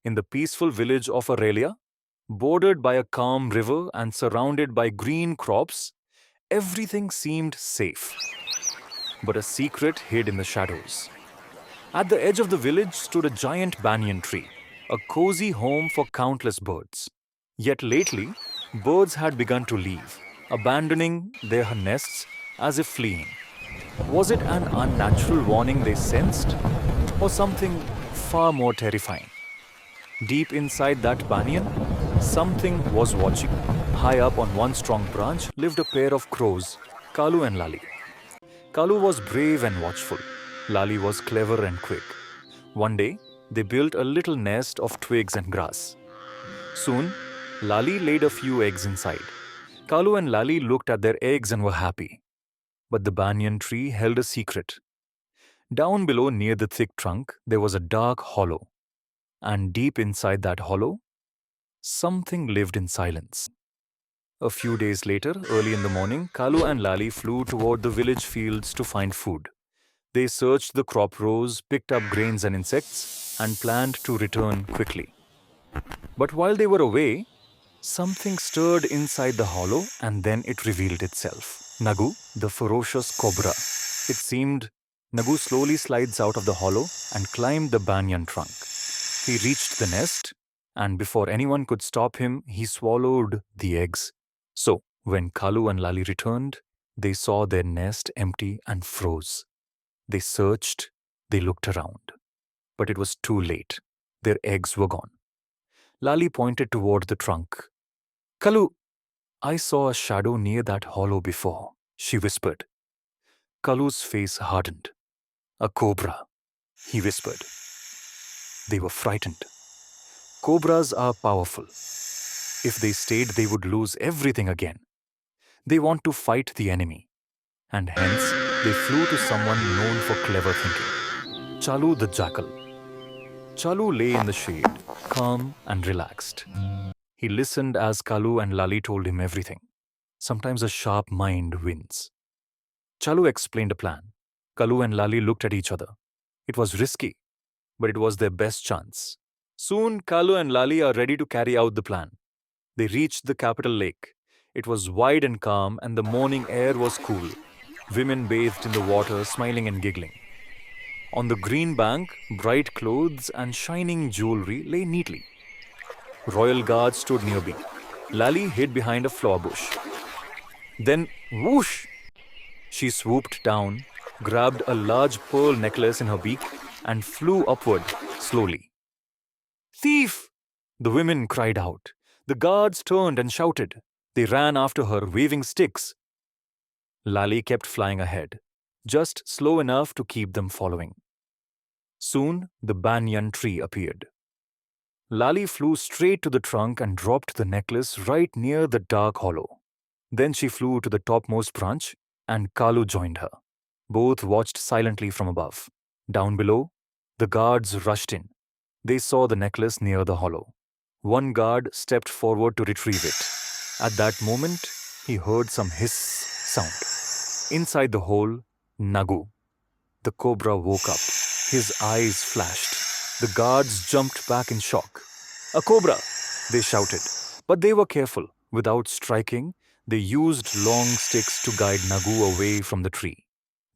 In the peaceful village of Aurelia, bordered by a calm river and surrounded by green crops, everything seemed safe. But a secret hid in the shadows. At the edge of the village stood a giant banyan tree, a cozy home for countless birds. Yet lately, birds had begun to leave, abandoning their nests as if fleeing. Was it an unnatural warning they sensed, or something far more terrifying? Deep inside that banyan, something was watching. High up on one strong branch lived a pair of crows, Kalu and Lalli. Kalu was brave and watchful. Lalli was clever and quick. One day, they built a little nest of twigs and grass. Soon, Lalli laid a few eggs inside. Kalu and Lalli looked at their eggs and were happy. But the banyan tree held a secret. Down below near the thick trunk, there was a dark hollow. And deep inside that hollow, something lived in silence. A few days later, early in the morning, Kalu and Lalli flew toward the village fields to find food. They searched the crop rows, picked up grains and insects, and planned to return quickly. But while they were away, something stirred inside the hollow and then it revealed itself. Nagu, the ferocious cobra. It seemed Nagu slowly slides out of the hollow and climbed the banyan trunk. He reached the nest, and before anyone could stop him, he swallowed the eggs. So, when Kalu and Lalli returned, they saw their nest empty and froze. They searched, they looked around. But it was too late. Their eggs were gone. Lalli pointed toward the trunk. Kalu, I saw a shadow near that hollow before, she whispered. Kalu's face hardened. A cobra, he whispered. They were frightened. Cobras are powerful. If they stayed, they would lose everything again. They want to fight the enemy. And hence, they flew to someone known for clever thinking. Chalu the jackal. Chalu lay in the shade, calm and relaxed. He listened as Kalu and Lalli told him everything. Sometimes a sharp mind wins. Chalu explained a plan. Kalu and Lalli looked at each other. It was risky, but it was their best chance. Soon, Kalu and Lalli are ready to carry out the plan. They reached the capital lake. It was wide and calm, and the morning air was cool. Women bathed in the water, smiling and giggling. On the green bank, bright clothes and shining jewelry lay neatly. Royal guards stood nearby. Lalli hid behind a flower bush. Then, whoosh! She swooped down, grabbed a large pearl necklace in her beak, and flew upward slowly. Thief! The women cried out. The guards turned and shouted. They ran after her, waving sticks. Lalli kept flying ahead, just slow enough to keep them following. Soon, the banyan tree appeared. Lalli flew straight to the trunk and dropped the necklace right near the dark hollow. Then she flew to the topmost branch, and Kalu joined her. Both watched silently from above. Down below, the guards rushed in. They saw the necklace near the hollow. One guard stepped forward to retrieve it. At that moment, he heard some hiss sound. Inside the hole, Nagu, the cobra, woke up. His eyes flashed. The guards jumped back in shock. A cobra, they shouted. But they were careful. Without striking, they used long sticks to guide Nagu away from the tree.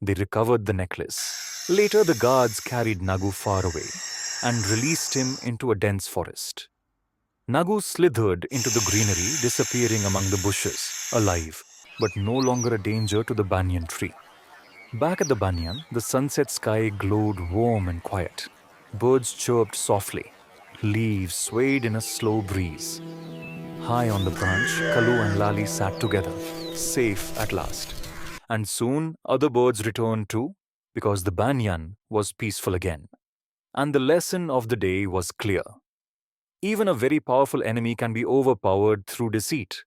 They recovered the necklace. Later, the guards carried Nagu far away and released him into a dense forest. Nagu slithered into the greenery, disappearing among the bushes, alive, but no longer a danger to the banyan tree. Back at the banyan, the sunset sky glowed warm and quiet. Birds chirped softly. Leaves swayed in a slow breeze. High on the branch, Kalu and Lalli sat together, safe at last. And soon other birds returned too, because the banyan was peaceful again. And the lesson of the day was clear. Even a very powerful enemy can be overpowered through deceit.